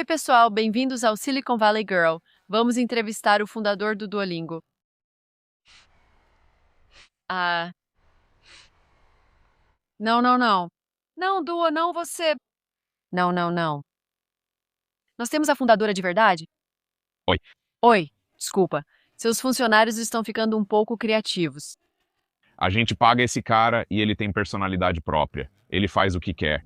Oi, pessoal, bem-vindos ao Silicon Valley Girl. Vamos entrevistar o fundador do Duolingo. Ah, não, não, não. Não, Duo, não você. Não, não, não. Nós temos a fundadora de verdade? Oi. Oi, desculpa. Seus funcionários estão ficando um pouco criativos. A gente paga esse cara e ele tem personalidade própria. Ele faz o que quer.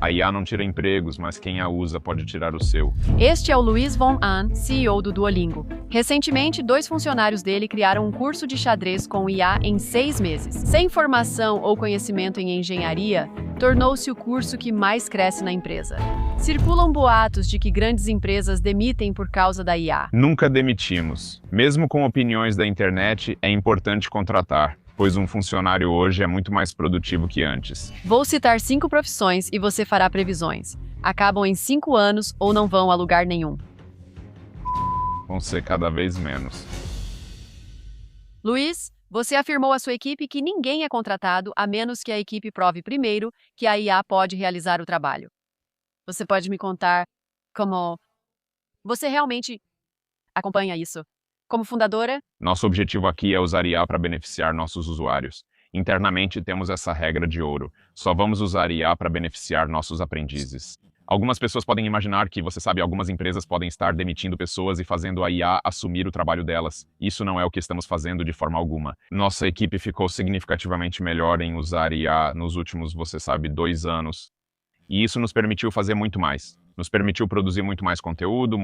A IA não tira empregos, mas quem a usa pode tirar o seu. Este é o Luiz Von Ahn, CEO do Duolingo. Recentemente, 2 funcionários dele criaram um curso de xadrez com IA em 6 meses. Sem formação ou conhecimento em engenharia, tornou-se o curso que mais cresce na empresa. Circulam boatos de que grandes empresas demitem por causa da IA. Nunca demitimos. Mesmo com opiniões da internet, é importante contratar, pois um funcionário hoje é muito mais produtivo que antes. Vou citar 5 profissões e você fará previsões. Acabam em 5 anos ou não vão a lugar nenhum. Vão ser cada vez menos. Luiz, você afirmou à sua equipe que ninguém é contratado a menos que a equipe prove primeiro que a IA pode realizar o trabalho. Você pode me contar como você realmente acompanha isso? Como fundadora? Nosso objetivo aqui é usar IA para beneficiar nossos usuários. Internamente temos essa regra de ouro. Só vamos usar IA para beneficiar nossos aprendizes. Algumas pessoas podem imaginar que, você sabe, algumas empresas podem estar demitindo pessoas e fazendo a IA assumir o trabalho delas. Isso não é o que estamos fazendo de forma alguma. Nossa equipe ficou significativamente melhor em usar IA nos últimos, você sabe, 2 anos. E isso nos permitiu fazer muito mais. Nos permitiu produzir muito mais conteúdo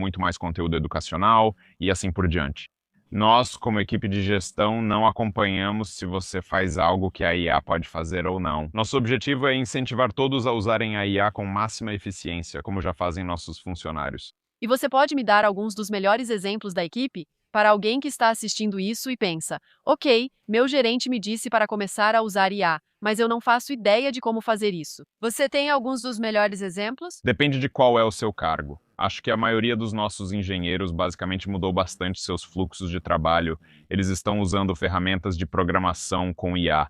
educacional e assim por diante. Nós, como equipe de gestão, não acompanhamos se você faz algo que a IA pode fazer ou não. Nosso objetivo é incentivar todos a usarem a IA com máxima eficiência, como já fazem nossos funcionários. E você pode me dar alguns dos melhores exemplos da equipe? Para alguém que está assistindo isso e pensa, ok, meu gerente me disse para começar a usar IA, mas eu não faço ideia de como fazer isso. Você tem alguns dos melhores exemplos? Depende de qual é o seu cargo. Acho que a maioria dos nossos engenheiros basicamente mudou bastante seus fluxos de trabalho. Eles estão usando ferramentas de programação com IA.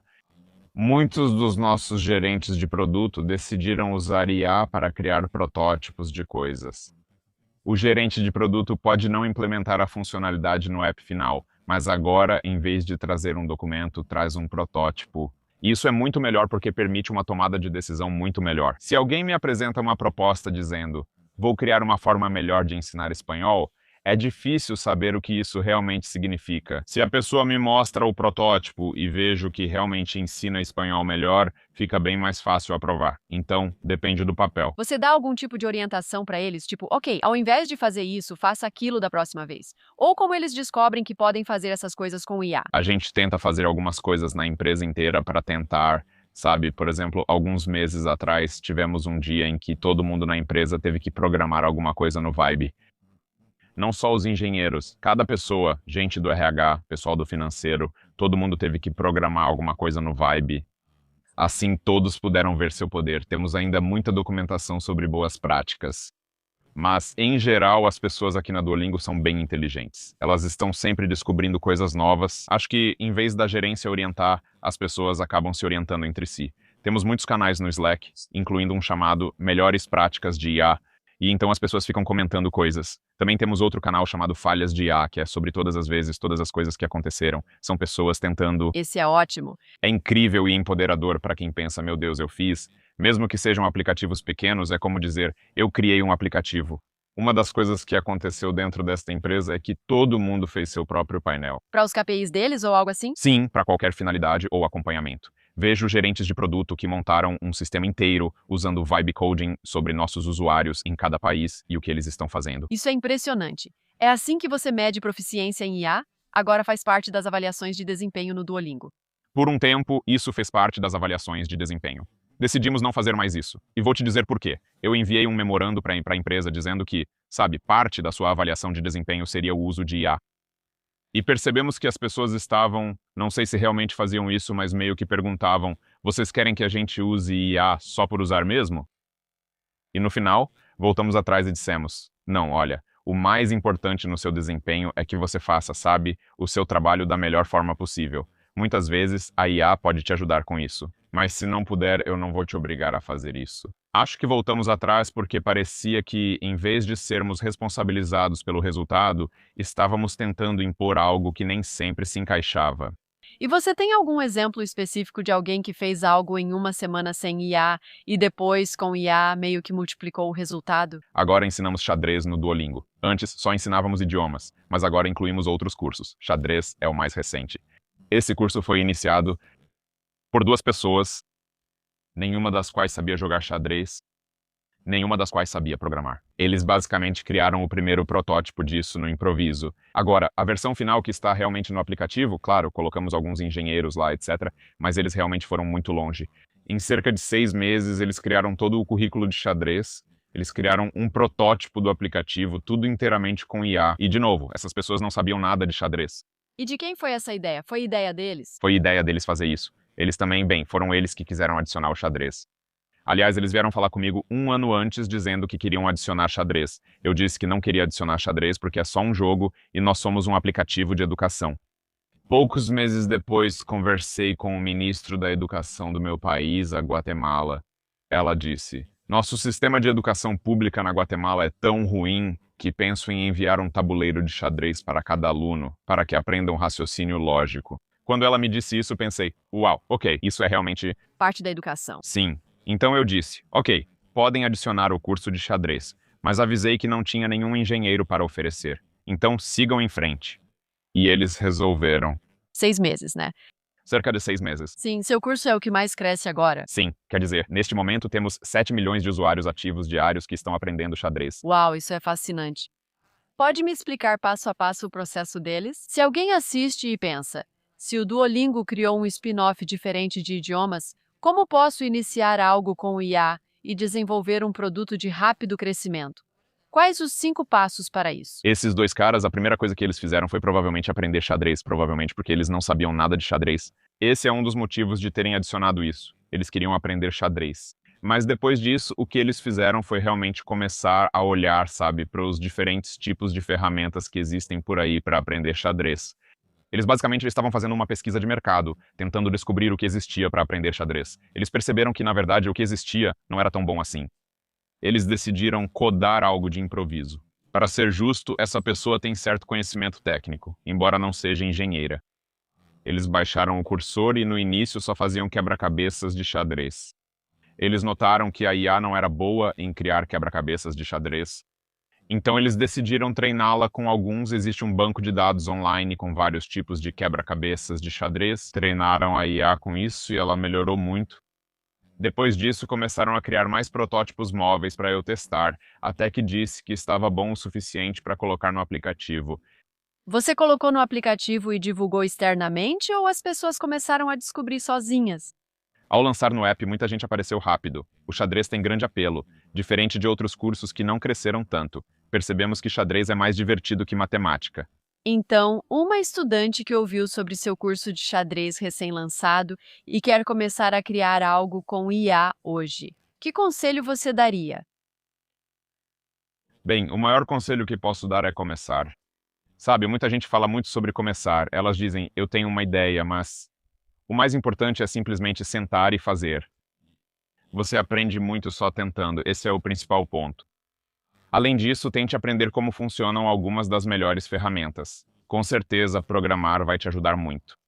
Muitos dos nossos gerentes de produto decidiram usar IA para criar protótipos de coisas. O gerente de produto pode não implementar a funcionalidade no app final, mas agora, em vez de trazer um documento, traz um protótipo. E isso é muito melhor porque permite uma tomada de decisão muito melhor. Se alguém me apresenta uma proposta dizendo, vou criar uma forma melhor de ensinar espanhol, é difícil saber o que isso realmente significa. Se a pessoa me mostra o protótipo e vejo que realmente ensina espanhol melhor, fica bem mais fácil aprovar. Então, depende do papel. Você dá algum tipo de orientação para eles, tipo, ok, ao invés de fazer isso, faça aquilo da próxima vez. Ou como eles descobrem que podem fazer essas coisas com o IA. A gente tenta fazer algumas coisas na empresa inteira para tentar, sabe? Por exemplo, alguns meses atrás, tivemos um dia em que todo mundo na empresa teve que programar alguma coisa no Vibe. Não só os engenheiros, cada pessoa, gente do RH, pessoal do financeiro, todo mundo teve que programar alguma coisa no Vibe. Assim, todos puderam ver seu poder. Temos ainda muita documentação sobre boas práticas. Mas, em geral, as pessoas aqui na Duolingo são bem inteligentes. Elas estão sempre descobrindo coisas novas. Acho que, em vez da gerência orientar, as pessoas acabam se orientando entre si. Temos muitos canais no Slack, incluindo um chamado Melhores Práticas de IA, e então as pessoas ficam comentando coisas. Também temos outro canal chamado Falhas de IA, que é sobre todas as vezes, todas as coisas que aconteceram. São pessoas tentando... Esse é ótimo. É incrível e empoderador para quem pensa, meu Deus, eu fiz. Mesmo que sejam aplicativos pequenos, é como dizer, eu criei um aplicativo. Uma das coisas que aconteceu dentro desta empresa é que todo mundo fez seu próprio painel. Para os KPIs deles ou algo assim? Sim, para qualquer finalidade ou acompanhamento. Vejo gerentes de produto que montaram um sistema inteiro usando vibe coding sobre nossos usuários em cada país e o que eles estão fazendo. Isso é impressionante. É assim que você mede proficiência em IA? Agora faz parte das avaliações de desempenho no Duolingo. Por um tempo, isso fez parte das avaliações de desempenho. Decidimos não fazer mais isso. E vou te dizer por quê. Eu enviei um memorando para a empresa dizendo que, sabe, parte da sua avaliação de desempenho seria o uso de IA. E percebemos que as pessoas estavam, não sei se realmente faziam isso, mas meio que perguntavam, vocês querem que a gente use IA só por usar mesmo? E no final, voltamos atrás e dissemos, não, olha, o mais importante no seu desempenho é que você faça, sabe, o seu trabalho da melhor forma possível. Muitas vezes, a IA pode te ajudar com isso. Mas se não puder, eu não vou te obrigar a fazer isso. Acho que voltamos atrás porque parecia que, em vez de sermos responsabilizados pelo resultado, estávamos tentando impor algo que nem sempre se encaixava. E você tem algum exemplo específico de alguém que fez algo em uma semana sem IA e depois, com IA, meio que multiplicou o resultado? Agora ensinamos xadrez no Duolingo. Antes só ensinávamos idiomas, mas agora incluímos outros cursos. Xadrez é o mais recente. Esse curso foi iniciado por duas pessoas, nenhuma das quais sabia jogar xadrez, nenhuma das quais sabia programar. Eles basicamente criaram o primeiro protótipo disso no improviso. Agora, a versão final que está realmente no aplicativo, claro, colocamos alguns engenheiros lá, etc., mas eles realmente foram muito longe. Em cerca de 6 meses, eles criaram todo o currículo de xadrez, eles criaram um protótipo do aplicativo, tudo inteiramente com IA. E, de novo, essas pessoas não sabiam nada de xadrez. E de quem foi essa ideia? Foi ideia deles? Foi ideia deles fazer isso. Eles também, bem, foram eles que quiseram adicionar o xadrez. Aliás, eles vieram falar comigo 1 ano antes dizendo que queriam adicionar xadrez. Eu disse que não queria adicionar xadrez porque é só um jogo e nós somos um aplicativo de educação. Poucos meses depois, conversei com o ministro da Educação do meu país, a Guatemala. Ela disse: "Nosso sistema de educação pública na Guatemala é tão ruim que penso em enviar um tabuleiro de xadrez para cada aluno, para que aprendam raciocínio lógico." Quando ela me disse isso, pensei: uau, ok, isso é realmente... Parte da educação. Sim. Então eu disse: ok, podem adicionar o curso de xadrez, mas avisei que não tinha nenhum engenheiro para oferecer. Então sigam em frente. E eles resolveram. 6 meses, né? Cerca de 6 meses. Sim, seu curso é o que mais cresce agora. Sim, quer dizer, neste momento temos 7 milhões de usuários ativos diários que estão aprendendo xadrez. Uau, isso é fascinante. Pode me explicar passo a passo o processo deles? Se alguém assiste e pensa, se o Duolingo criou um spin-off diferente de idiomas, como posso iniciar algo com o IA e desenvolver um produto de rápido crescimento? Quais os 5 passos para isso? Esses dois caras, a primeira coisa que eles fizeram foi provavelmente aprender xadrez, provavelmente porque eles não sabiam nada de xadrez. Esse é um dos motivos de terem adicionado isso. Eles queriam aprender xadrez. Mas depois disso, o que eles fizeram foi realmente começar a olhar, sabe, para os diferentes tipos de ferramentas que existem por aí para aprender xadrez. Eles basicamente estavam fazendo uma pesquisa de mercado, tentando descobrir o que existia para aprender xadrez. Eles perceberam que, na verdade, o que existia não era tão bom assim. Eles decidiram codar algo de improviso. Para ser justo, essa pessoa tem certo conhecimento técnico, embora não seja engenheira. Eles baixaram o cursor e no início só faziam quebra-cabeças de xadrez. Eles notaram que a IA não era boa em criar quebra-cabeças de xadrez. Então eles decidiram treiná-la com alguns. Existe um banco de dados online com vários tipos de quebra-cabeças de xadrez. Treinaram a IA com isso e ela melhorou muito. Depois disso, começaram a criar mais protótipos móveis para eu testar, até que disse que estava bom o suficiente para colocar no aplicativo. Você colocou no aplicativo e divulgou externamente ou as pessoas começaram a descobrir sozinhas? Ao lançar no app, muita gente apareceu rápido. O xadrez tem grande apelo, diferente de outros cursos que não cresceram tanto. Percebemos que xadrez é mais divertido que matemática. Então, uma estudante que ouviu sobre seu curso de xadrez recém-lançado e quer começar a criar algo com IA hoje, que conselho você daria? Bem, o maior conselho que posso dar é começar. Sabe, muita gente fala muito sobre começar. Elas dizem: eu tenho uma ideia, mas... O mais importante é simplesmente sentar e fazer. Você aprende muito só tentando, esse é o principal ponto. Além disso, tente aprender como funcionam algumas das melhores ferramentas. Com certeza, programar vai te ajudar muito.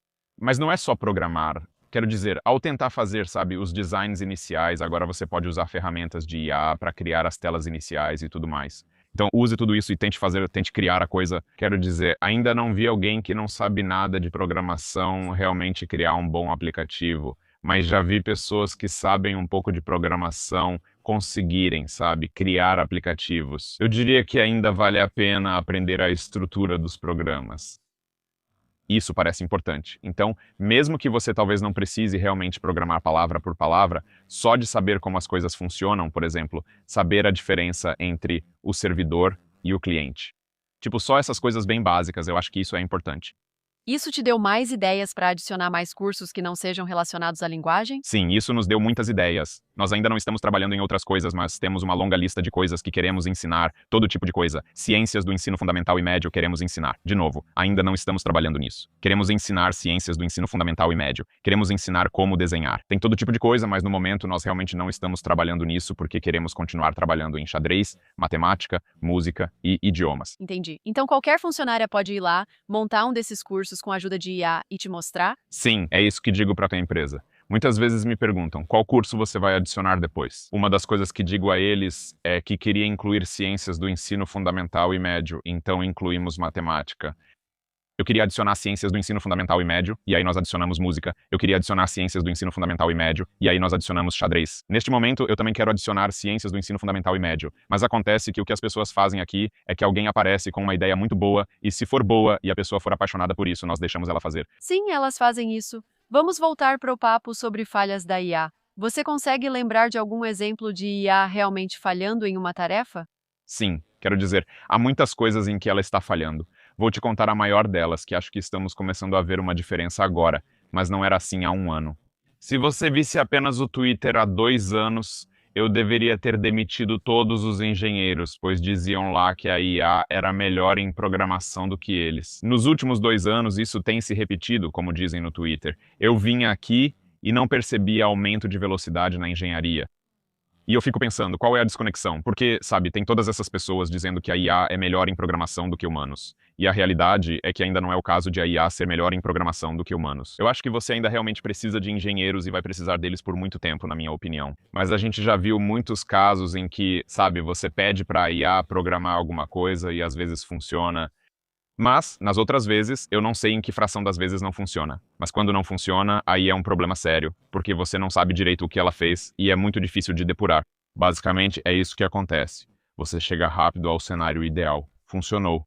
Mas não é só programar. Quero dizer, ao tentar fazer, sabe, os designs iniciais, agora você pode usar ferramentas de IA para criar as telas iniciais e tudo mais. Então, use tudo isso e tente criar a coisa. Quero dizer, ainda não vi alguém que não sabe nada de programação realmente criar um bom aplicativo, mas já vi pessoas que sabem um pouco de programação conseguirem, sabe, criar aplicativos. Eu diria que ainda vale a pena aprender a estrutura dos programas. Isso parece importante. Então, mesmo que você talvez não precise realmente programar palavra por palavra, só de saber como as coisas funcionam, por exemplo, saber a diferença entre o servidor e o cliente. Tipo, só essas coisas bem básicas, eu acho que isso é importante. Isso te deu mais ideias para adicionar mais cursos que não sejam relacionados à linguagem? Sim, isso nos deu muitas ideias. Nós ainda não estamos trabalhando em outras coisas, mas temos uma longa lista de coisas que queremos ensinar, todo tipo de coisa. Ciências do ensino fundamental e médio queremos ensinar. De novo, ainda não estamos trabalhando nisso. Queremos ensinar ciências do ensino fundamental e médio. Queremos ensinar como desenhar. Tem todo tipo de coisa, mas no momento nós realmente não estamos trabalhando nisso porque queremos continuar trabalhando em xadrez, matemática, música e idiomas. Entendi. Então qualquer funcionária pode ir lá, montar um desses cursos com a ajuda de IA e te mostrar? Sim, é isso que digo para tua empresa. Muitas vezes me perguntam qual curso você vai adicionar depois. Uma das coisas que digo a eles é que queria incluir ciências do ensino fundamental e médio, então incluímos matemática. Eu queria adicionar ciências do ensino fundamental e médio, e aí nós adicionamos música. Eu queria adicionar ciências do ensino fundamental e médio, e aí nós adicionamos xadrez. Neste momento, eu também quero adicionar ciências do ensino fundamental e médio, mas acontece que o que as pessoas fazem aqui é que alguém aparece com uma ideia muito boa, e se for boa e a pessoa for apaixonada por isso, nós deixamos ela fazer. Sim, elas fazem isso. Vamos voltar para o papo sobre falhas da IA. Você consegue lembrar de algum exemplo de IA realmente falhando em uma tarefa? Sim, quero dizer, há muitas coisas em que ela está falhando. Vou te contar a maior delas, que acho que estamos começando a ver uma diferença agora, mas não era assim há um ano. Se você visse apenas o Twitter há 2 anos, eu deveria ter demitido todos os engenheiros, pois diziam lá que a IA era melhor em programação do que eles. Nos últimos 2 anos, isso tem se repetido, como dizem no Twitter. Eu vim aqui e não percebi aumento de velocidade na engenharia. E eu fico pensando, qual é a desconexão? Porque, sabe, tem todas essas pessoas dizendo que a IA é melhor em programação do que humanos. E a realidade é que ainda não é o caso de a IA ser melhor em programação do que humanos. Eu acho que você ainda realmente precisa de engenheiros e vai precisar deles por muito tempo, na minha opinião. Mas a gente já viu muitos casos em que, sabe, você pede para a IA programar alguma coisa e às vezes funciona. Mas, nas outras vezes, eu não sei em que fração das vezes não funciona. Mas quando não funciona, aí é um problema sério, porque você não sabe direito o que ela fez e é muito difícil de depurar. Basicamente, é isso que acontece. Você chega rápido ao cenário ideal. Funcionou.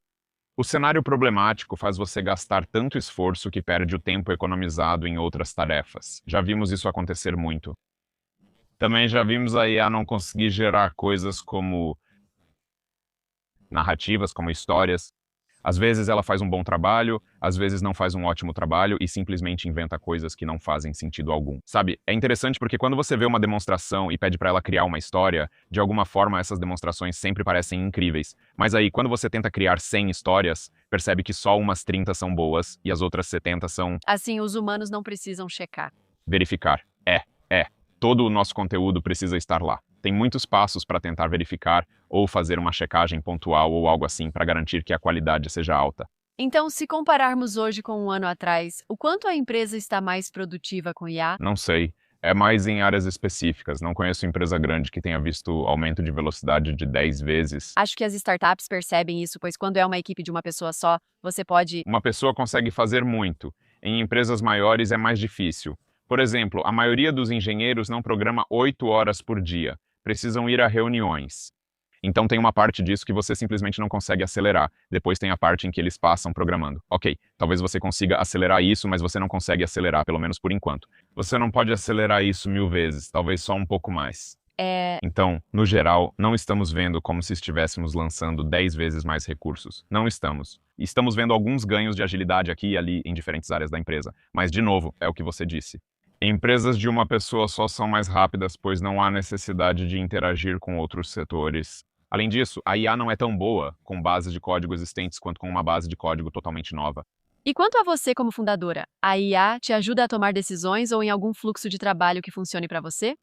O cenário problemático faz você gastar tanto esforço que perde o tempo economizado em outras tarefas. Já vimos isso acontecer muito. Também já vimos a IA não conseguir gerar coisas como narrativas, como histórias. Às vezes ela faz um bom trabalho, às vezes não faz um ótimo trabalho e simplesmente inventa coisas que não fazem sentido algum. Sabe, é interessante porque quando você vê uma demonstração e pede para ela criar uma história, de alguma forma essas demonstrações sempre parecem incríveis. Mas aí, quando você tenta criar 100 histórias, percebe que só umas 30 são boas e as outras 70 são... Assim, os humanos não precisam checar. verificar. Todo o nosso conteúdo precisa estar lá. Tem muitos passos para tentar verificar ou fazer uma checagem pontual ou algo assim para garantir que a qualidade seja alta. Então, se compararmos hoje com um ano atrás, o quanto a empresa está mais produtiva com IA? Não sei. É mais em áreas específicas. Não conheço empresa grande que tenha visto aumento de velocidade de 10 vezes. Acho que as startups percebem isso, pois quando é uma equipe de uma pessoa só, você pode... Uma pessoa consegue fazer muito. Em empresas maiores é mais difícil. Por exemplo, a maioria dos engenheiros não programa 8 horas por dia. Precisam ir a reuniões. Então tem uma parte disso que você simplesmente não consegue acelerar. Depois tem a parte em que eles passam programando. Ok, talvez você consiga acelerar isso, mas você não consegue acelerar, pelo menos por enquanto. Você não pode acelerar isso 1000 vezes, talvez só um pouco mais. Então, no geral, não estamos vendo como se estivéssemos lançando 10 vezes mais recursos. Não estamos. Estamos vendo alguns ganhos de agilidade aqui e ali em diferentes áreas da empresa. Mas, de novo, é o que você disse. Empresas de uma pessoa só são mais rápidas, pois não há necessidade de interagir com outros setores. Além disso, a IA não é tão boa com bases de código existentes quanto com uma base de código totalmente nova. E quanto a você como fundadora, a IA te ajuda a tomar decisões ou em algum fluxo de trabalho que funcione para você?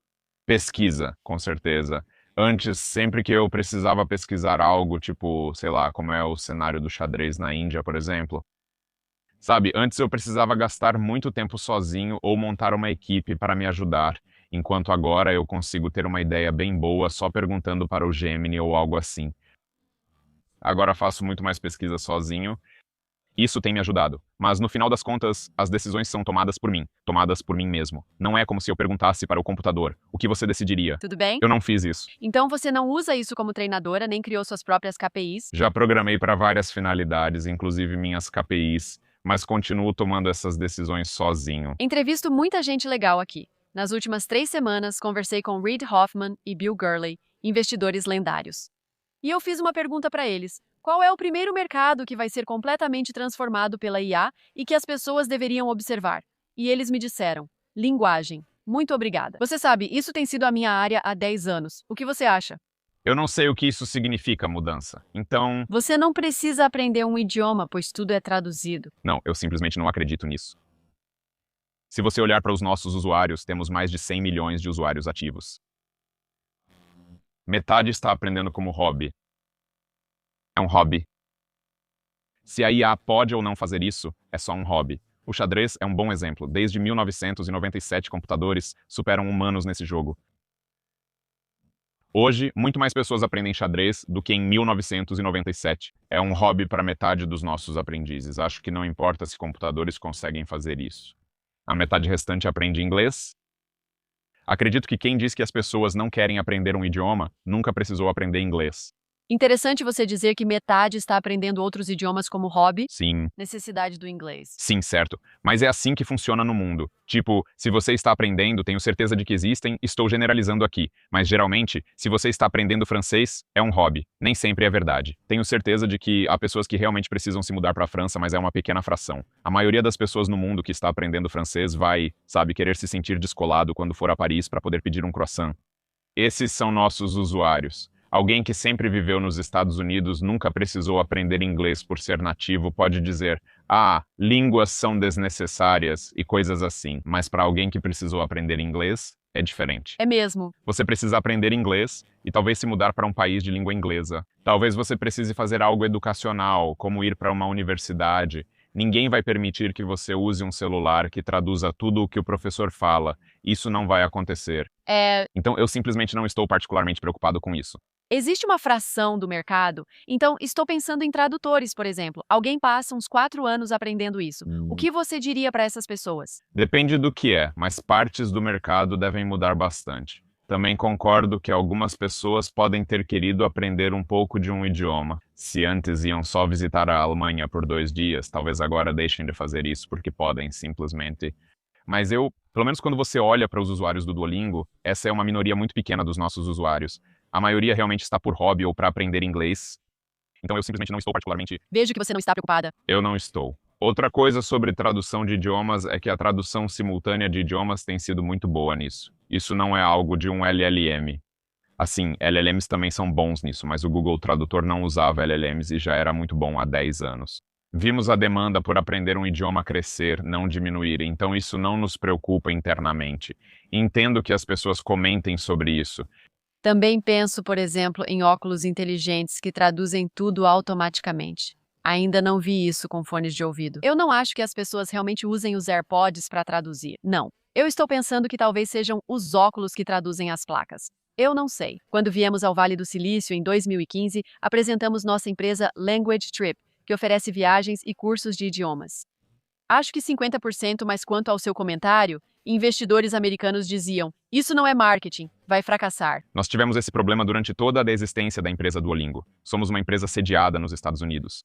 Pesquisa, com certeza. Antes, sempre que eu precisava pesquisar algo, tipo, sei lá, como é o cenário do xadrez na Índia, por exemplo. Sabe, antes eu precisava gastar muito tempo sozinho ou montar uma equipe para me ajudar, enquanto agora eu consigo ter uma ideia bem boa só perguntando para o Gemini ou algo assim. Agora faço muito mais pesquisa sozinho. Isso tem me ajudado, mas no final das contas, as decisões são tomadas por mim mesmo. Não é como se eu perguntasse para o computador, o que você decidiria? Tudo bem? Eu não fiz isso. Então você não usa isso como treinadora, nem criou suas próprias KPIs? Já programei para várias finalidades, inclusive minhas KPIs, mas continuo tomando essas decisões sozinho. Entrevisto muita gente legal aqui. Nas últimas 3 semanas, conversei com Reid Hoffman e Bill Gurley, investidores lendários. E eu fiz uma pergunta para eles. Qual é o primeiro mercado que vai ser completamente transformado pela IA e que as pessoas deveriam observar? E eles me disseram: linguagem. Muito obrigada. Você sabe, isso tem sido a minha área há 10 anos. O que você acha? Eu não sei o que isso significa, mudança. Então, Você não precisa aprender um idioma, pois tudo é traduzido. não, eu simplesmente não acredito nisso. Se você olhar para os nossos usuários, temos mais de 100 milhões de usuários ativos. Metade está aprendendo como hobby. É um hobby. Se a IA pode ou não fazer isso, é só um hobby. O xadrez é um bom exemplo. Desde 1997, computadores superam humanos nesse jogo. Hoje, muito mais pessoas aprendem xadrez do que em 1997. É um hobby para metade dos nossos aprendizes. Acho que não importa se computadores conseguem fazer isso. A metade restante aprende inglês. Acredito que quem diz que as pessoas não querem aprender um idioma nunca precisou aprender inglês. Interessante você dizer que metade está aprendendo outros idiomas como hobby. Sim, Necessidade do inglês. sim, certo. Mas é assim que funciona no mundo. Tipo, se você está aprendendo, tenho certeza de que existem, estou generalizando aqui. Mas geralmente, se você está aprendendo francês, é um hobby. Nem sempre é verdade. Tenho certeza de que há pessoas que realmente precisam se mudar para a França, mas é uma pequena fração. A maioria das pessoas no mundo que está aprendendo francês vai, sabe, querer se sentir descolado quando for a Paris para poder pedir um croissant. Esses são nossos usuários. Alguém que sempre viveu nos Estados Unidos nunca precisou aprender inglês por ser nativo pode dizer: ah, línguas são desnecessárias e coisas assim. Mas para alguém que precisou aprender inglês, é diferente. É mesmo. Você precisa aprender inglês e talvez se mudar para um país de língua inglesa. Talvez você precise fazer algo educacional, como ir para uma universidade. Ninguém vai permitir que você use um celular que traduza tudo o que o professor fala. Isso não vai acontecer. Então, eu simplesmente não estou particularmente preocupado com isso. Existe uma fração do mercado, então estou pensando em tradutores, por exemplo. Alguém passa uns 4 anos aprendendo isso. O que você diria para essas pessoas? Depende do que é, mas partes do mercado devem mudar bastante. Também concordo que algumas pessoas podem ter querido aprender um pouco de um idioma. Se antes iam só visitar a Alemanha por 2 dias, talvez agora deixem de fazer isso porque podem simplesmente. Mas pelo menos quando você olha para os usuários do Duolingo, essa é uma minoria muito pequena dos nossos usuários. A maioria realmente está por hobby ou para aprender inglês. Então eu simplesmente não estou particularmente. Vejo que você não está preocupada. Eu não estou. Outra coisa sobre tradução de idiomas é que a tradução simultânea de idiomas tem sido muito boa nisso. Isso não é algo de um LLM. Assim, LLMs também são bons nisso, mas o Google Tradutor não usava LLMs e já era muito bom há 10 anos. Vimos a demanda por aprender um idioma crescer, não diminuir, então isso não nos preocupa internamente. Entendo que as pessoas comentem sobre isso. Também penso, por exemplo, em óculos inteligentes que traduzem tudo automaticamente. Ainda não vi isso com fones de ouvido. Eu não acho que as pessoas realmente usem os AirPods para traduzir. Não. Eu estou pensando que talvez sejam os óculos que traduzem as placas. Eu não sei. Quando viemos ao Vale do Silício em 2015, apresentamos nossa empresa Language Trip, que oferece viagens e cursos de idiomas. Acho que 50%, mas quanto ao seu comentário, investidores americanos diziam: isso não é marketing, vai fracassar. Nós tivemos esse problema durante toda a existência da empresa Duolingo. Somos uma empresa sediada nos Estados Unidos.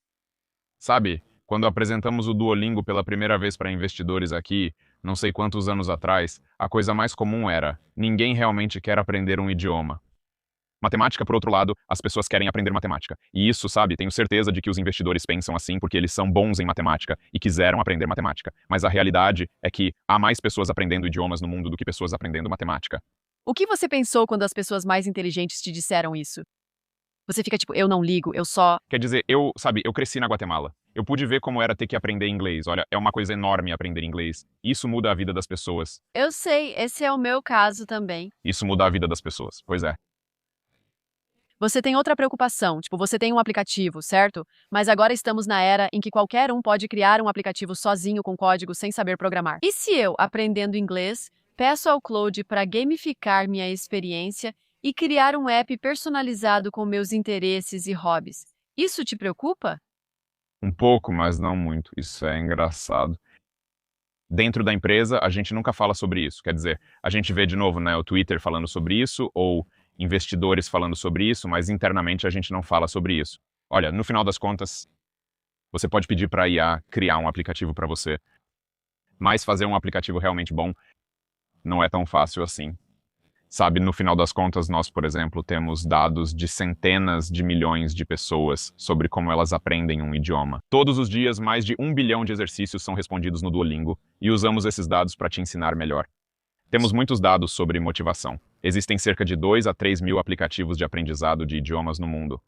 Sabe, quando apresentamos o Duolingo pela primeira vez para investidores aqui, não sei quantos anos atrás, a coisa mais comum era: ninguém realmente quer aprender um idioma. Matemática, por outro lado, as pessoas querem aprender matemática. E isso, sabe, tenho certeza de que os investidores pensam assim porque eles são bons em matemática e quiseram aprender matemática. Mas a realidade é que há mais pessoas aprendendo idiomas no mundo do que pessoas aprendendo matemática. O que você pensou quando as pessoas mais inteligentes te disseram isso? Você fica tipo: eu não ligo, eu só. Quer dizer, eu cresci na Guatemala. Eu pude ver como era ter que aprender inglês. Olha, é uma coisa enorme aprender inglês. Isso muda a vida das pessoas. Eu sei, esse é o meu caso também. Isso muda a vida das pessoas. Pois é. Você tem outra preocupação, tipo, você tem um aplicativo, certo? Mas agora estamos na era em que qualquer um pode criar um aplicativo sozinho com código sem saber programar. E se eu, aprendendo inglês, peço ao Claude para gamificar minha experiência e criar um app personalizado com meus interesses e hobbies? Isso te preocupa? Um pouco, mas não muito. Isso é engraçado. Dentro da empresa, a gente nunca fala sobre isso. Quer dizer, a gente vê de novo, né, o Twitter falando sobre isso, ou investidores falando sobre isso, mas internamente a gente não fala sobre isso. Olha, no final das contas, você pode pedir para a IA criar um aplicativo para você, mas fazer um aplicativo realmente bom não é tão fácil assim. Sabe, no final das contas, nós, por exemplo, temos dados de centenas de milhões de pessoas sobre como elas aprendem um idioma. Todos os dias, mais de 1 bilhão de exercícios são respondidos no Duolingo e usamos esses dados para te ensinar melhor. Temos muitos dados sobre motivação. Existem cerca de 2 a 3 mil aplicativos de aprendizado de idiomas no mundo.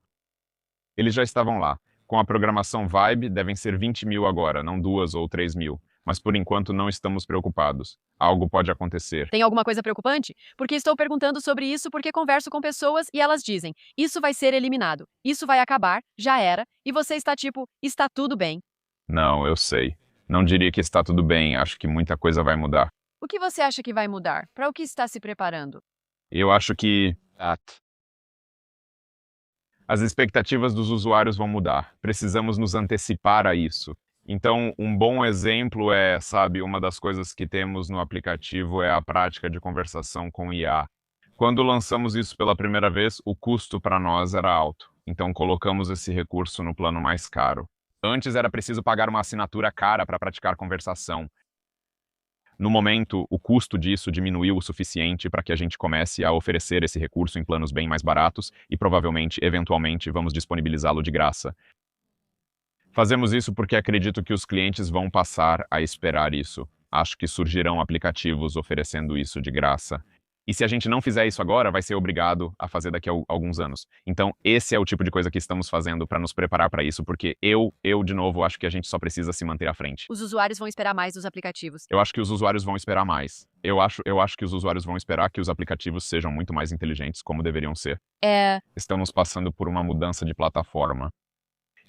Eles já estavam lá. Com a programação Vibe, devem ser 20 mil agora, não 2 ou 3 mil. Mas por enquanto não estamos preocupados. Algo pode acontecer. Tem alguma coisa preocupante? Porque estou perguntando sobre isso porque converso com pessoas e elas dizem: isso vai ser eliminado, isso vai acabar, já era, e você está tipo: está tudo bem. Não, eu sei. Não diria que está tudo bem, acho que muita coisa vai mudar. O que você acha que vai mudar? Para o que está se preparando? Eu acho que as expectativas dos usuários vão mudar. Precisamos nos antecipar a isso. Então, um bom exemplo é, sabe, uma das coisas que temos no aplicativo é a prática de conversação com IA. Quando lançamos isso pela primeira vez, o custo para nós era alto. Então, colocamos esse recurso no plano mais caro. Antes era preciso pagar uma assinatura cara para praticar conversação. No momento, o custo disso diminuiu o suficiente para que a gente comece a oferecer esse recurso em planos bem mais baratos e provavelmente, eventualmente, vamos disponibilizá-lo de graça. Fazemos isso porque acredito que os clientes vão passar a esperar isso. Acho que surgirão aplicativos oferecendo isso de graça. E se a gente não fizer isso agora, vai ser obrigado a fazer daqui a alguns anos. Então, esse é o tipo de coisa que estamos fazendo para nos preparar para isso, porque de novo, acho que a gente só precisa se manter à frente. Os usuários vão esperar mais dos aplicativos. Eu acho que os usuários vão esperar mais. Eu acho que os usuários vão esperar que os aplicativos sejam muito mais inteligentes, como deveriam ser. Estamos passando por uma mudança de plataforma.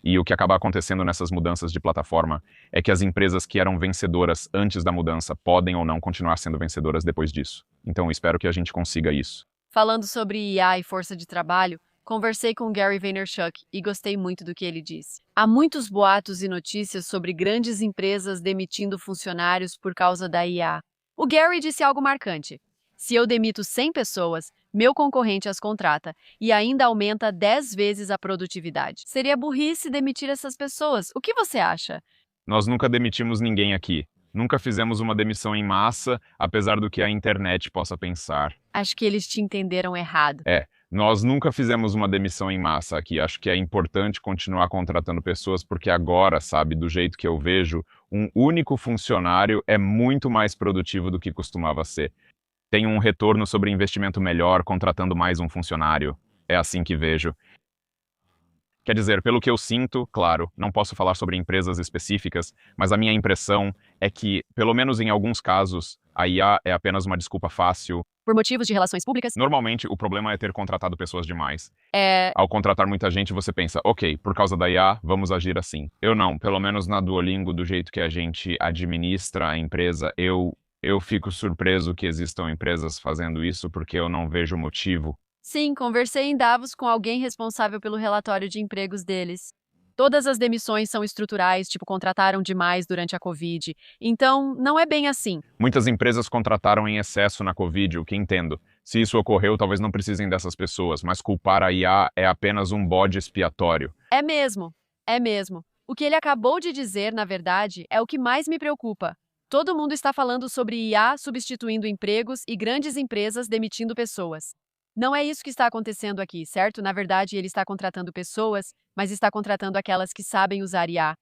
E o que acaba acontecendo nessas mudanças de plataforma é que as empresas que eram vencedoras antes da mudança podem ou não continuar sendo vencedoras depois disso. Então, espero que a gente consiga isso. Falando sobre IA e força de trabalho, conversei com Gary Vaynerchuk e gostei muito do que ele disse. Há muitos boatos e notícias sobre grandes empresas demitindo funcionários por causa da IA. O Gary disse algo marcante. Se eu demito 100 pessoas, meu concorrente as contrata e ainda aumenta 10 vezes a produtividade. Seria burrice demitir essas pessoas. O que você acha? Nós nunca demitimos ninguém aqui. Nunca fizemos uma demissão em massa, apesar do que a internet possa pensar. Acho que eles te entenderam errado. Nós nunca fizemos uma demissão em massa aqui. Acho que é importante continuar contratando pessoas, porque agora, sabe, do jeito que eu vejo, um único funcionário é muito mais produtivo do que costumava ser. Tem um retorno sobre investimento melhor contratando mais um funcionário. É assim que vejo. Quer dizer, pelo que eu sinto, claro, não posso falar sobre empresas específicas, mas a minha impressão é que, pelo menos em alguns casos, a IA é apenas uma desculpa fácil. Por motivos de relações públicas? Normalmente, o problema é ter contratado pessoas demais. Ao contratar muita gente, você pensa, ok, por causa da IA, vamos agir assim. Eu não, pelo menos na Duolingo, do jeito que a gente administra a empresa, eu fico surpreso que existam empresas fazendo isso porque eu não vejo motivo. Sim, conversei em Davos com alguém responsável pelo relatório de empregos deles. Todas as demissões são estruturais, tipo, contrataram demais durante a Covid. Então, não é bem assim. Muitas empresas contrataram em excesso na Covid, o que entendo. Se isso ocorreu, talvez não precisem dessas pessoas, mas culpar a IA é apenas um bode expiatório. É mesmo. O que ele acabou de dizer, na verdade, é o que mais me preocupa. Todo mundo está falando sobre IA substituindo empregos e grandes empresas demitindo pessoas. Não é isso que está acontecendo aqui, certo? Na verdade, ele está contratando pessoas, mas está contratando aquelas que sabem usar IA.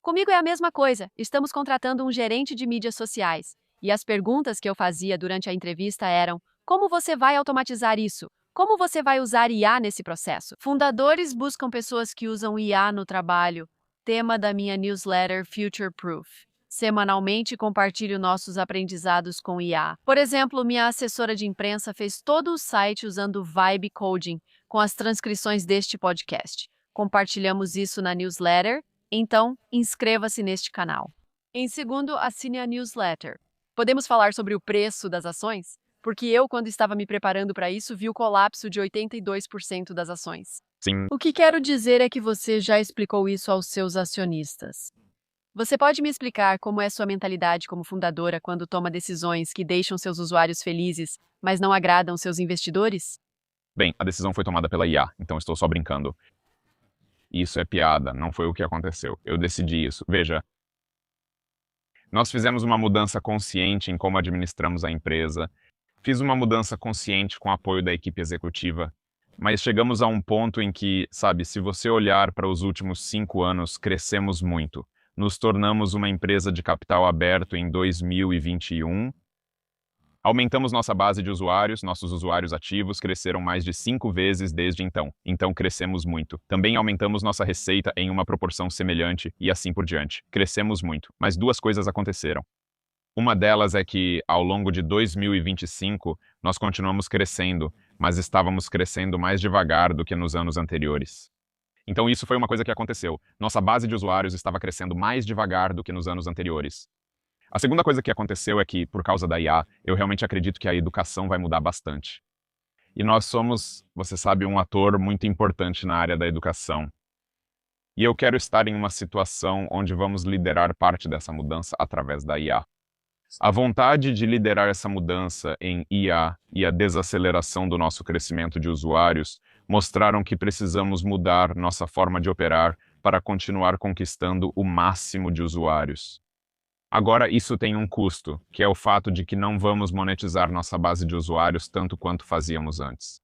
Comigo é a mesma coisa. Estamos contratando um gerente de mídias sociais. E as perguntas que eu fazia durante a entrevista eram: como você vai automatizar isso? Como você vai usar IA nesse processo? Fundadores buscam pessoas que usam IA no trabalho. Tema da minha newsletter Future Proof. Semanalmente compartilho nossos aprendizados com IA. Por exemplo, minha assessora de imprensa fez todo o site usando Vibe Coding, com as transcrições deste podcast. Compartilhamos isso na newsletter, então inscreva-se neste canal. Em segundo, assine a newsletter. Podemos falar sobre o preço das ações? Porque eu, quando estava me preparando para isso, vi o colapso de 82% das ações. Sim. O que quero dizer é que você já explicou isso aos seus acionistas. Você pode me explicar como é sua mentalidade como fundadora quando toma decisões que deixam seus usuários felizes, mas não agradam seus investidores? Bem, a decisão foi tomada pela IA, então estou só brincando. Isso é piada, não foi o que aconteceu. Eu decidi isso. Veja, nós fizemos uma mudança consciente em como administramos a empresa. Fiz uma mudança consciente com o apoio da equipe executiva, mas chegamos a um ponto em que, sabe, se você olhar para os últimos 5 anos, crescemos muito. Nos tornamos uma empresa de capital aberto em 2021. Aumentamos nossa base de usuários, nossos usuários ativos cresceram mais de 5 vezes desde então. Então crescemos muito. Também aumentamos nossa receita em uma proporção semelhante e assim por diante. Crescemos muito. Mas duas coisas aconteceram. Uma delas é que, ao longo de 2025, nós continuamos crescendo, mas estávamos crescendo mais devagar do que nos anos anteriores. Então isso foi uma coisa que aconteceu. Nossa base de usuários estava crescendo mais devagar do que nos anos anteriores. A segunda coisa que aconteceu é que, por causa da IA, eu realmente acredito que a educação vai mudar bastante. E nós somos, você sabe, um ator muito importante na área da educação. E eu quero estar em uma situação onde vamos liderar parte dessa mudança através da IA. A vontade de liderar essa mudança em IA e a desaceleração do nosso crescimento de usuários mostraram que precisamos mudar nossa forma de operar para continuar conquistando o máximo de usuários. Agora, isso tem um custo, que é o fato de que não vamos monetizar nossa base de usuários tanto quanto fazíamos antes.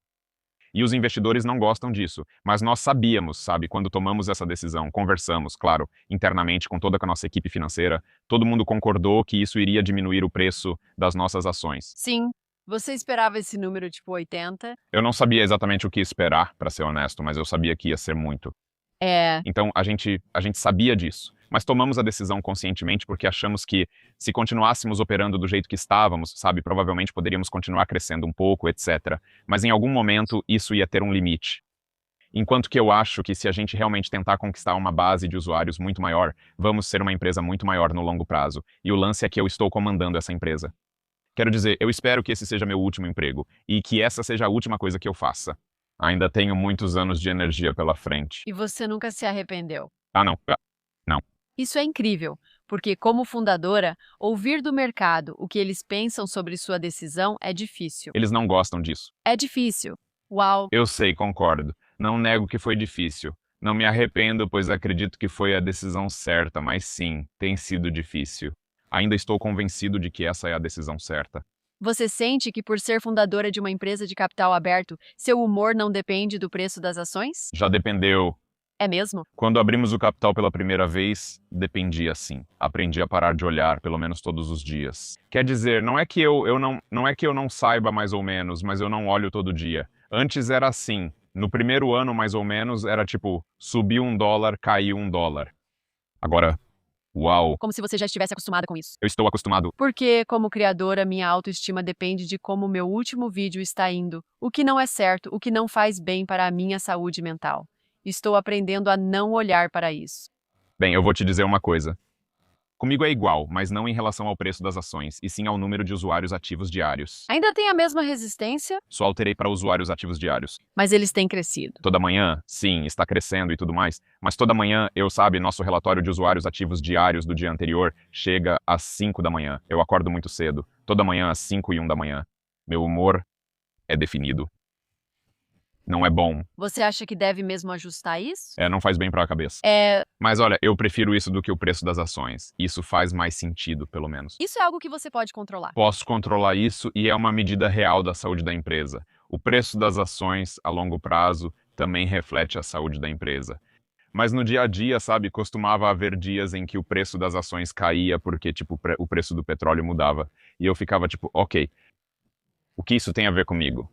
E os investidores não gostam disso, mas nós sabíamos, sabe, quando tomamos essa decisão, conversamos, claro, internamente com toda a nossa equipe financeira, todo mundo concordou que isso iria diminuir o preço das nossas ações. Sim, você esperava esse número tipo 80? Eu não sabia exatamente o que esperar, para ser honesto, mas eu sabia que ia ser muito. É, Então, a gente sabia disso, mas tomamos a decisão conscientemente porque achamos que, se continuássemos operando do jeito que estávamos, sabe, provavelmente poderíamos continuar crescendo um pouco, etc. Mas em algum momento isso ia ter um limite. Enquanto que eu acho que se a gente realmente tentar conquistar uma base de usuários muito maior, vamos ser uma empresa muito maior no longo prazo. E o lance é que eu estou comandando essa empresa. Quero dizer, eu espero que esse seja meu último emprego e que essa seja a última coisa que eu faça. Ainda tenho muitos anos de energia pela frente. e você nunca se arrependeu. Ah, não. Não. Isso é incrível, porque, como fundadora, ouvir do mercado o que eles pensam sobre sua decisão é difícil. Eles não gostam disso. É difícil. Uau! Eu sei, concordo. Não nego que foi difícil. Não me arrependo, pois acredito que foi a decisão certa, mas sim, tem sido difícil. Ainda estou convencido de que essa é a decisão certa. Você sente que, por ser fundadora de uma empresa de capital aberto, seu humor não depende do preço das ações? Já dependeu. É mesmo? Quando abrimos o capital pela primeira vez, dependia sim. Aprendi a parar de olhar, pelo menos todos os dias. Quer dizer, não é que eu não saiba mais ou menos, mas eu não olho todo dia. Antes era assim. No primeiro ano, mais ou menos, era tipo, subiu $1, caiu $1. Agora, uau, Como se você já estivesse acostumada com isso. eu estou acostumado. Porque, como criadora, minha autoestima depende de como meu último vídeo está indo, o que não é certo, o que não faz bem para a minha saúde mental. Estou aprendendo a não olhar para isso. Bem, eu vou te dizer uma coisa. Comigo é igual, mas não em relação ao preço das ações, e sim ao número de usuários ativos diários. Ainda tem a mesma resistência, Só alterei para usuários ativos diários. mas eles têm crescido. Toda manhã, sim, está crescendo e tudo mais, mas toda manhã, nosso relatório de usuários ativos diários do dia anterior chega às 5 da manhã. Eu acordo muito cedo, toda manhã às 5:01 da manhã. Meu humor é definido. Não é bom. Você acha que deve mesmo ajustar isso? Não faz bem para a cabeça. Mas olha, eu prefiro isso do que o preço das ações. Isso faz mais sentido, pelo menos. Isso é algo que você pode controlar. Posso controlar isso e é uma medida real da saúde da empresa. O preço das ações, a longo prazo, também reflete a saúde da empresa. Mas no dia a dia, sabe, costumava haver dias em que o preço das ações caía porque, tipo, o preço do petróleo mudava. E eu ficava tipo, ok, o que isso tem a ver comigo?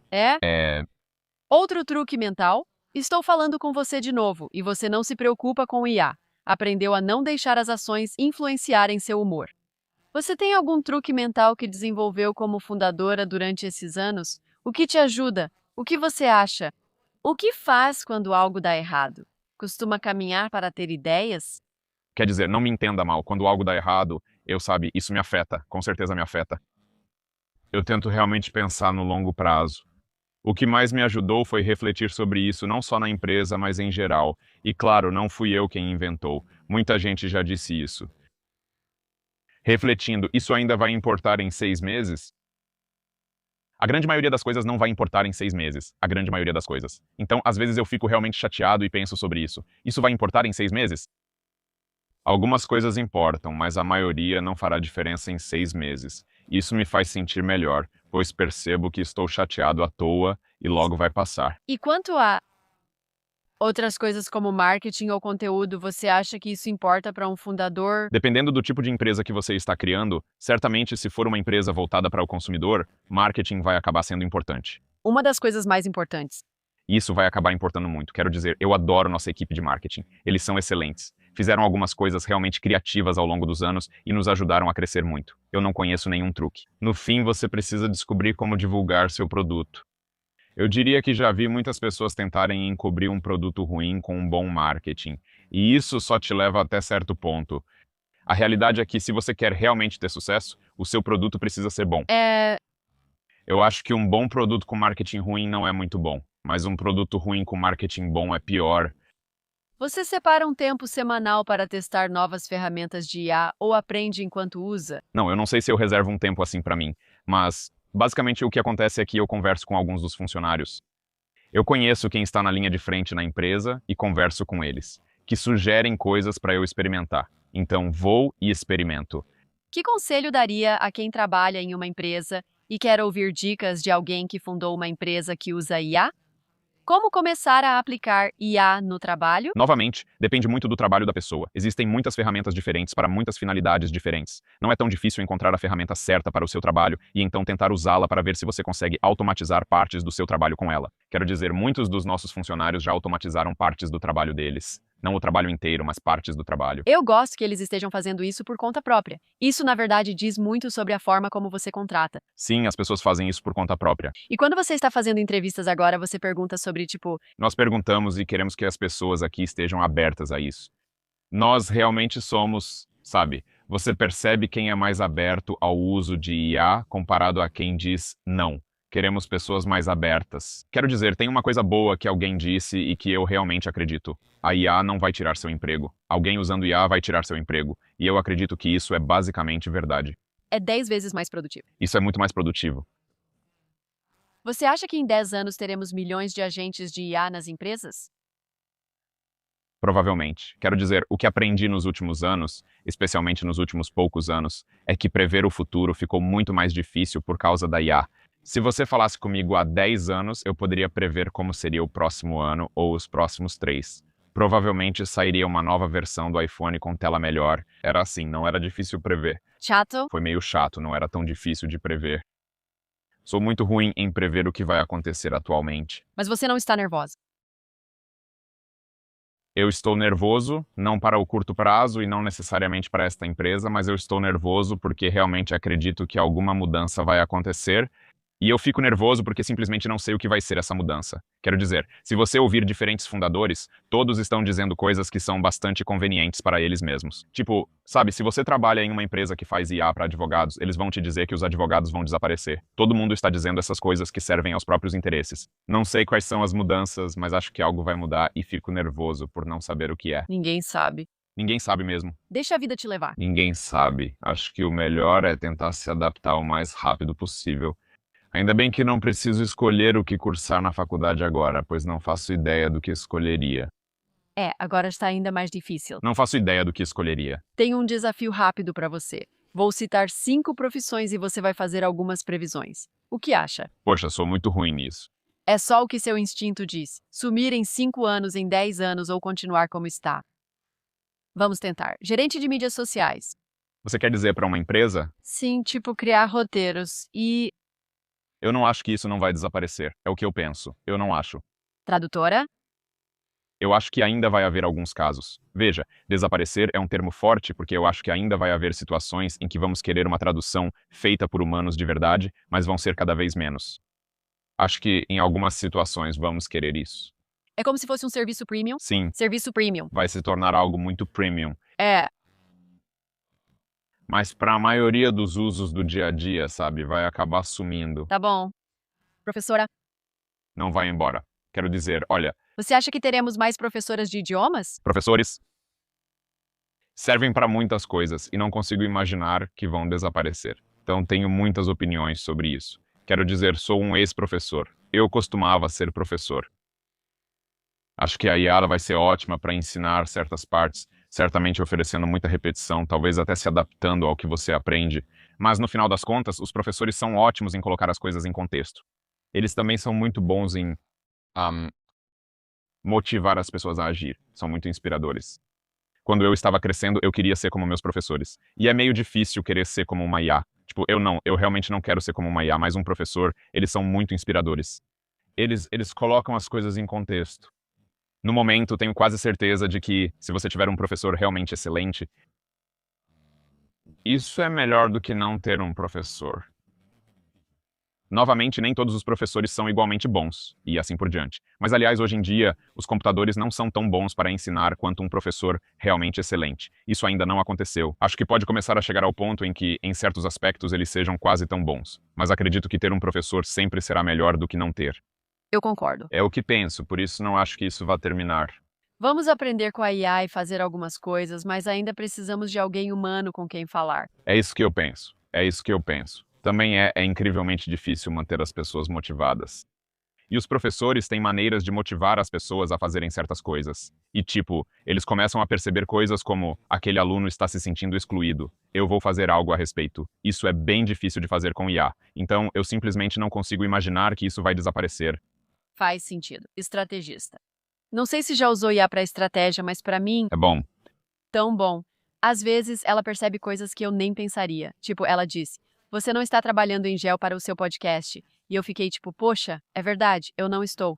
Outro truque mental? Estou falando com você de novo e você não se preocupa com o IA. Aprendeu a não deixar as ações influenciarem seu humor. Você tem algum truque mental que desenvolveu como fundadora durante esses anos? O que te ajuda? O que você acha? O que faz quando algo dá errado? Costuma caminhar para ter ideias? Quer dizer, não me entenda mal, quando algo dá errado, sabe, isso me afeta, com certeza me afeta. Eu tento realmente pensar no longo prazo. O que mais me ajudou foi refletir sobre isso não só na empresa, mas em geral. E claro, não fui eu quem inventou. Muita gente já disse isso. Refletindo, isso ainda vai importar em 6 meses? A grande maioria das coisas não vai importar em 6 meses. A grande maioria das coisas. Então, às vezes eu fico realmente chateado e penso sobre isso. Isso vai importar em 6 meses? Algumas coisas importam, mas a maioria não fará diferença em 6 meses. Isso me faz sentir melhor, pois percebo que estou chateado à toa e logo vai passar. E quanto a outras coisas como marketing ou conteúdo, você acha que isso importa para um fundador? Dependendo do tipo de empresa que você está criando, certamente se for uma empresa voltada para o consumidor, marketing vai acabar sendo importante. Uma das coisas mais importantes. Isso vai acabar importando muito. Quero dizer, eu adoro nossa equipe de marketing. Eles são excelentes. Fizeram algumas coisas realmente criativas ao longo dos anos e nos ajudaram a crescer muito. Eu não conheço nenhum truque. No fim, você precisa descobrir como divulgar seu produto. Eu diria que já vi muitas pessoas tentarem encobrir um produto ruim com um bom marketing, e isso só te leva até certo ponto. A realidade é que se você quer realmente ter sucesso, o seu produto precisa ser bom. Eu acho que um bom produto com marketing ruim não é muito bom, mas um produto ruim com marketing bom é pior. Você separa um tempo semanal para testar novas ferramentas de IA ou aprende enquanto usa? Não, eu não sei se eu reservo um tempo assim para mim, mas basicamente o que acontece é que eu converso com alguns dos funcionários. Eu conheço quem está na linha de frente na empresa e converso com eles, que sugerem coisas para eu experimentar. Então vou e experimento. Que conselho daria a quem trabalha em uma empresa e quer ouvir dicas de alguém que fundou uma empresa que usa IA? Como começar a aplicar IA no trabalho? Novamente, depende muito do trabalho da pessoa. Existem muitas ferramentas diferentes para muitas finalidades diferentes. Não é tão difícil encontrar a ferramenta certa para o seu trabalho e então tentar usá-la para ver se você consegue automatizar partes do seu trabalho com ela. Quero dizer, muitos dos nossos funcionários já automatizaram partes do trabalho deles. Não o trabalho inteiro, mas partes do trabalho. Eu gosto que eles estejam fazendo isso por conta própria. Isso, na verdade, diz muito sobre a forma como você contrata. Sim, as pessoas fazem isso por conta própria. E quando você está fazendo entrevistas agora, você pergunta sobre, Nós perguntamos e queremos que as pessoas aqui estejam abertas a isso. Nós realmente somos, sabe, você percebe quem é mais aberto ao uso de IA comparado a quem diz não. Queremos pessoas mais abertas. Quero dizer, tem uma coisa boa que alguém disse e que eu realmente acredito. A IA não vai tirar seu emprego. Alguém usando IA vai tirar seu emprego. E eu acredito que isso é basicamente verdade. é 10 vezes mais produtivo. Isso é muito mais produtivo. Você acha que em 10 anos teremos milhões de agentes de IA nas empresas? Provavelmente. Quero dizer, o que aprendi nos últimos anos, especialmente nos últimos poucos anos, é que prever o futuro ficou muito mais difícil por causa da IA. Se você falasse comigo há 10 anos, eu poderia prever como seria o próximo ano ou os próximos 3. Provavelmente sairia uma nova versão do iPhone com tela melhor. Era assim, não era difícil prever. Chato? Foi meio chato, não era tão difícil de prever. Sou muito ruim em prever o que vai acontecer atualmente. Mas você não está nervosa. Eu estou nervoso, não para o curto prazo e não necessariamente para esta empresa, mas eu estou nervoso porque realmente acredito que alguma mudança vai acontecer. E eu fico nervoso porque simplesmente não sei o que vai ser essa mudança. Quero dizer, se você ouvir diferentes fundadores, todos estão dizendo coisas que são bastante convenientes para eles mesmos. Tipo, sabe, se você trabalha em uma empresa que faz IA para advogados, eles vão te dizer que os advogados vão desaparecer. Todo mundo está dizendo essas coisas que servem aos próprios interesses. Não sei quais são as mudanças, mas acho que algo vai mudar e fico nervoso por não saber o que é. Ninguém sabe. Ninguém sabe mesmo. Deixa a vida te levar. Ninguém sabe. Acho que o melhor é tentar se adaptar o mais rápido possível. Ainda bem que não preciso escolher o que cursar na faculdade agora, pois não faço ideia do que escolheria. Agora está ainda mais difícil. Não faço ideia do que escolheria. Tenho um desafio rápido para você. Vou citar 5 profissões e você vai fazer algumas previsões. O que acha? Poxa, sou muito ruim nisso. É só o que seu instinto diz. Sumir em 5 anos, em 10 anos ou continuar como está. Vamos tentar. Gerente de mídias sociais. Você quer dizer para uma empresa? Sim, criar roteiros. E Eu não acho que isso não vai desaparecer. É o que eu penso. Eu não acho. tradutora? Eu acho que ainda vai haver alguns casos. Veja, desaparecer é um termo forte porque eu acho que ainda vai haver situações em que vamos querer uma tradução feita por humanos de verdade, mas vão ser cada vez menos. Acho que em algumas situações vamos querer isso. É como se fosse um serviço premium? Sim, Serviço premium. vai se tornar algo muito premium. É, Mas para a maioria dos usos do dia a dia, sabe, vai acabar sumindo. tá bom. Professora, Não vai embora. Quero dizer, olha, você acha que teremos mais professoras de idiomas? professores servem para muitas coisas e não consigo imaginar que vão desaparecer. Então tenho muitas opiniões sobre isso. Quero dizer, sou um ex-professor. Eu costumava ser professor. Acho que a IA vai ser ótima para ensinar certas partes, certamente oferecendo muita repetição, talvez até se adaptando ao que você aprende, Mas, no final das contas, os professores são ótimos em colocar as coisas em contexto. Eles também são muito bons em motivar as pessoas a agir. São muito inspiradores. Quando eu estava crescendo, eu queria ser como meus professores. E é meio difícil querer ser como uma IA. Tipo, eu realmente não quero ser como uma IA, mas um professor, eles são muito inspiradores. Eles colocam as coisas em contexto. No momento, tenho quase certeza de que, se você tiver um professor realmente excelente, isso é melhor do que não ter um professor. Novamente, nem todos os professores são igualmente bons, e assim por diante. Mas, aliás, hoje em dia, os computadores não são tão bons para ensinar quanto um professor realmente excelente. Isso ainda não aconteceu. Acho que pode começar a chegar ao ponto em que, em certos aspectos, eles sejam quase tão bons. Mas acredito que ter um professor sempre será melhor do que não ter. Eu concordo. É o que penso, por isso não acho que isso vá terminar. Vamos aprender com a IA e fazer algumas coisas, mas ainda precisamos de alguém humano com quem falar. É isso que eu penso. É isso que eu penso. Também é incrivelmente difícil manter as pessoas motivadas. E os professores têm maneiras de motivar as pessoas a fazerem certas coisas. E tipo, eles começam a perceber coisas como: aquele aluno está se sentindo excluído, eu vou fazer algo a respeito. Isso é bem difícil de fazer com IA. Então, eu simplesmente não consigo imaginar que isso vai desaparecer. Faz sentido. Estrategista. Não sei se já usou IA para estratégia, mas para mim, É bom. tão bom. Às vezes, ela percebe coisas que eu nem pensaria. Tipo, ela disse: "Você não está trabalhando em gel para o seu podcast." E eu fiquei tipo: "Poxa, é verdade, eu não estou.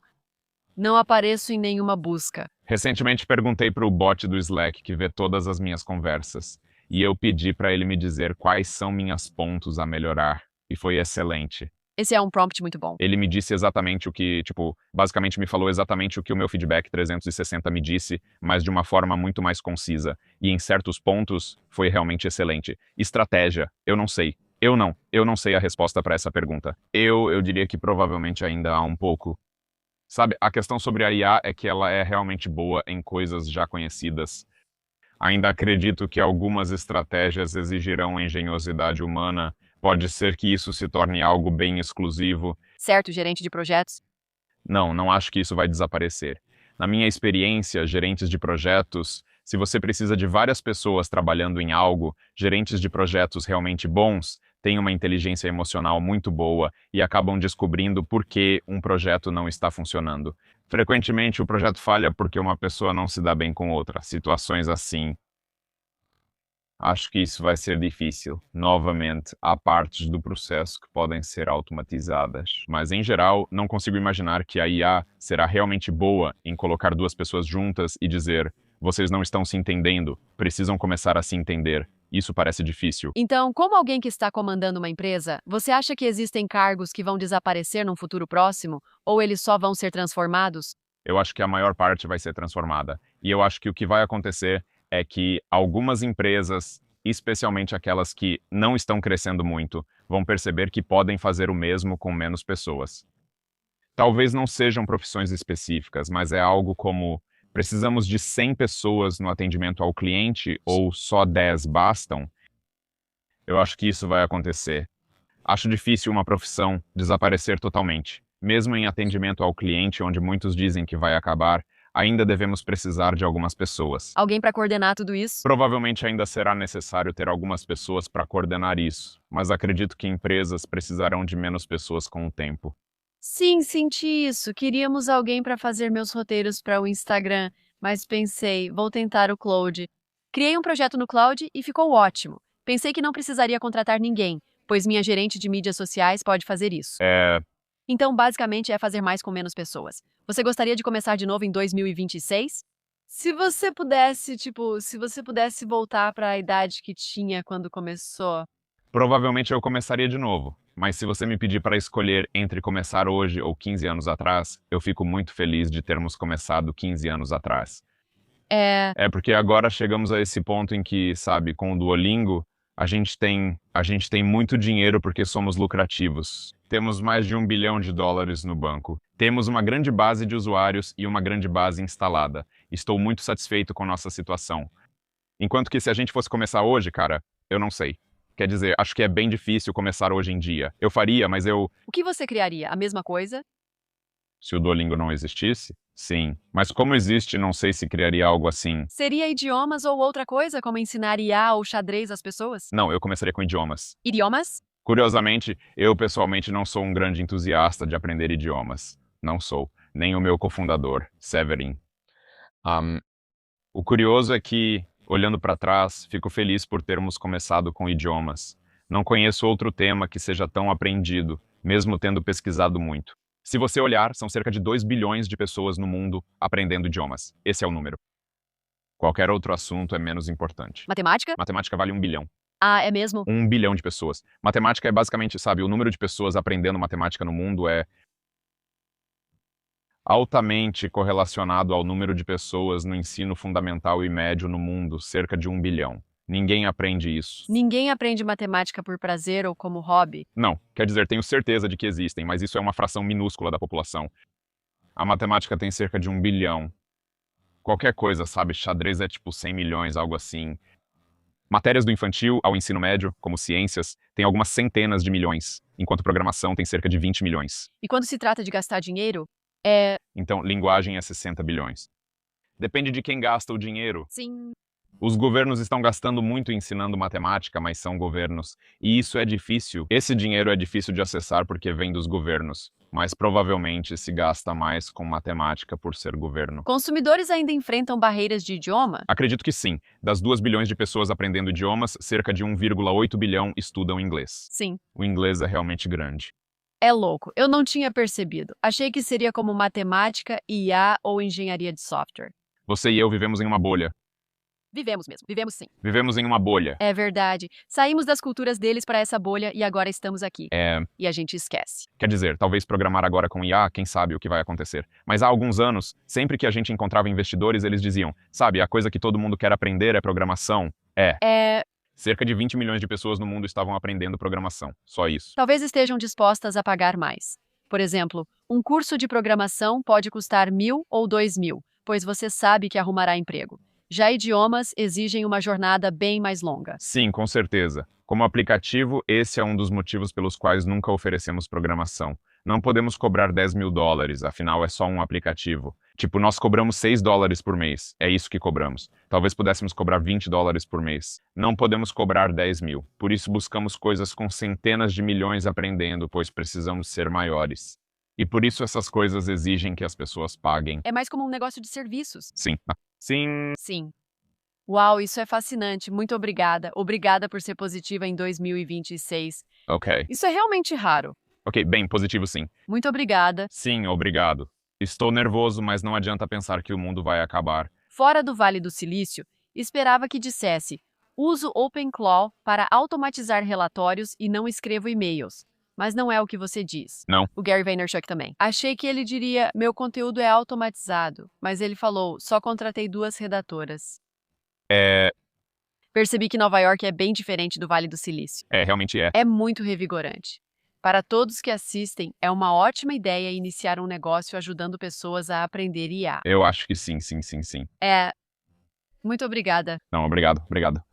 Não apareço em nenhuma busca." Recentemente perguntei para o bot do Slack que vê todas as minhas conversas. E eu pedi para ele me dizer quais são minhas pontos a melhorar. E foi excelente. Esse é um prompt muito bom. Ele me disse exatamente o que, tipo, basicamente me falou exatamente o que o meu feedback 360 me disse, mas de uma forma muito mais concisa. E em certos pontos, foi realmente excelente. Estratégia, eu não sei. Eu não sei a resposta para essa pergunta. Eu diria que provavelmente ainda há um pouco. Sabe, a questão sobre a IA é que ela é realmente boa em coisas já conhecidas. Ainda acredito que algumas estratégias exigirão engenhosidade humana. Pode ser que isso se torne algo bem exclusivo. Certo, gerente de projetos? Não acho que isso vai desaparecer. Na minha experiência, gerentes de projetos, se você precisa de várias pessoas trabalhando em algo, gerentes de projetos realmente bons têm uma inteligência emocional muito boa e acabam descobrindo por que um projeto não está funcionando. Frequentemente, o projeto falha porque uma pessoa não se dá bem com outra. Situações assim. Acho que isso vai ser difícil. Novamente, há partes do processo que podem ser automatizadas, mas em geral, não consigo imaginar que a IA será realmente boa em colocar duas pessoas juntas e dizer: vocês não estão se entendendo, precisam começar a se entender. Isso parece difícil. Então, como alguém que está comandando uma empresa, você acha que existem cargos que vão desaparecer num futuro próximo, ou eles só vão ser transformados? Eu acho que a maior parte vai ser transformada. E eu acho que o que vai acontecer é que algumas empresas, especialmente aquelas que não estão crescendo muito, vão perceber que podem fazer o mesmo com menos pessoas. Talvez não sejam profissões específicas, mas é algo como: precisamos de 100 pessoas no atendimento ao cliente ou só 10 bastam? Eu acho que isso vai acontecer. Acho difícil uma profissão desaparecer totalmente. Mesmo em atendimento ao cliente, onde muitos dizem que vai acabar, ainda devemos precisar de algumas pessoas. Alguém para coordenar tudo isso? Provavelmente ainda será necessário ter algumas pessoas para coordenar isso, mas acredito que empresas precisarão de menos pessoas com o tempo. Sim, senti isso. Queríamos alguém para fazer meus roteiros para o Instagram, mas pensei, vou tentar o Claude. Criei um projeto no Claude e ficou ótimo. Pensei que não precisaria contratar ninguém, pois minha gerente de mídias sociais pode fazer isso. Então, basicamente, é fazer mais com menos pessoas. Você gostaria de começar de novo em 2026? Se você pudesse, se você pudesse voltar para a idade que tinha quando começou. Provavelmente eu começaria de novo, mas se você me pedir para escolher entre começar hoje ou 15 anos atrás, eu fico muito feliz de termos começado 15 anos atrás. É porque agora chegamos a esse ponto em que, sabe, com o Duolingo, a gente tem muito dinheiro porque somos lucrativos. Temos mais de $1 bilhão no banco. Temos uma grande base de usuários e uma grande base instalada. Estou muito satisfeito com nossa situação. Enquanto que se a gente fosse começar hoje, cara, eu não sei. Quer dizer, acho que é bem difícil começar hoje em dia. Eu faria, mas O que você criaria? A mesma coisa? se o Duolingo não existisse, Sim, mas como existe, não sei se criaria algo assim. Seria idiomas ou outra coisa, como ensinar IA ou xadrez às pessoas? Não, eu começaria com idiomas. Idiomas? Curiosamente, eu pessoalmente não sou um grande entusiasta de aprender idiomas. Não sou. Nem o meu cofundador, Severin. Ahm, o curioso é que, olhando para trás, fico feliz por termos começado com idiomas. Não conheço outro tema que seja tão aprendido, mesmo tendo pesquisado muito. Se você olhar, são cerca de 2 bilhões de pessoas no mundo aprendendo idiomas. Esse é o número. Qualquer outro assunto é menos importante. Matemática? Matemática vale 1 bilhão. Ah, é mesmo? 1 bilhão de pessoas. Matemática é basicamente, sabe, o número de pessoas aprendendo matemática no mundo é altamente correlacionado ao número de pessoas no ensino fundamental e médio no mundo, cerca de 1 bilhão. Ninguém aprende isso. Ninguém aprende matemática por prazer ou como hobby. Não, quer dizer, tenho certeza de que existem, mas isso é uma fração minúscula da população. A matemática tem cerca de 1 bilhão. Qualquer coisa, sabe, xadrez é tipo 100 milhões, algo assim. Matérias do infantil ao ensino médio, como ciências, tem algumas centenas de milhões, enquanto programação tem cerca de 20 milhões. E quando se trata de gastar dinheiro, Então, linguagem é 60 bilhões. Depende de quem gasta o dinheiro. sim. Os governos estão gastando muito ensinando matemática, mas são governos. E isso é difícil. Esse dinheiro é difícil de acessar porque vem dos governos. Mas provavelmente se gasta mais com matemática por ser governo. Consumidores ainda enfrentam barreiras de idioma? Acredito que sim. Das 2 bilhões de pessoas aprendendo idiomas, cerca de 1,8 bilhão estudam inglês. Sim. O inglês é realmente grande. É louco, eu não tinha percebido. Achei que seria como matemática, IA ou engenharia de software. Você e eu vivemos em uma bolha. Vivemos mesmo, vivemos sim. Vivemos em uma bolha. É verdade. Saímos das culturas deles para essa bolha e agora estamos aqui. É, E a gente esquece. quer dizer, talvez programar agora com IA, quem sabe o que vai acontecer. Mas há alguns anos, sempre que a gente encontrava investidores, eles diziam, sabe, a coisa que todo mundo quer aprender é programação. Cerca de 20 milhões de pessoas no mundo estavam aprendendo programação. Só isso. Talvez estejam dispostas a pagar mais. Por exemplo, um curso de programação pode custar 1.000 ou 2.000, pois você sabe que arrumará emprego. Já idiomas exigem uma jornada bem mais longa. Sim, com certeza. Como aplicativo, esse é um dos motivos pelos quais nunca oferecemos programação. Não podemos cobrar 10 mil dólares, afinal é só um aplicativo. Tipo, nós cobramos 6 dólares por mês. É isso que cobramos. Talvez pudéssemos cobrar 20 dólares por mês. Não podemos cobrar 10 mil. Por isso buscamos coisas com centenas de milhões aprendendo, pois precisamos ser maiores. E por isso essas coisas exigem que as pessoas paguem. É mais como um negócio de serviços. Sim. Sim. Sim. Uau, isso é fascinante. Muito obrigada. Obrigada por ser positiva em 2026. Ok. Isso é realmente raro. Ok, bem, positivo sim. Muito obrigada. Sim, obrigado. Estou nervoso, mas não adianta pensar que o mundo vai acabar. Fora do Vale do Silício, esperava que dissesse: uso OpenClaw para automatizar relatórios e não escrevo e-mails. Mas não é o que você diz. Não. O Gary Vaynerchuk também. Achei que ele diria: meu conteúdo é automatizado. Mas ele falou: só contratei 2 redatoras. Percebi que Nova York é bem diferente do Vale do Silício. Realmente é. É muito revigorante. Para todos que assistem, é uma ótima ideia iniciar um negócio ajudando pessoas a aprender IA. Eu acho que sim. Muito obrigada. Não, obrigado.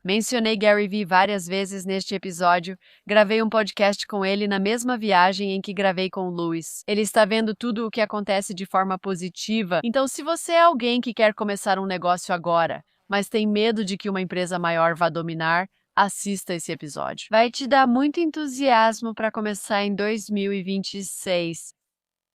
Mencionei Gary Vee várias vezes neste episódio. Gravei um podcast com ele na mesma viagem em que gravei com o Louis. Ele está vendo tudo o que acontece de forma positiva. Então, se você é alguém que quer começar um negócio agora, mas tem medo de que uma empresa maior vá dominar, assista esse episódio. Vai te dar muito entusiasmo para começar em 2026.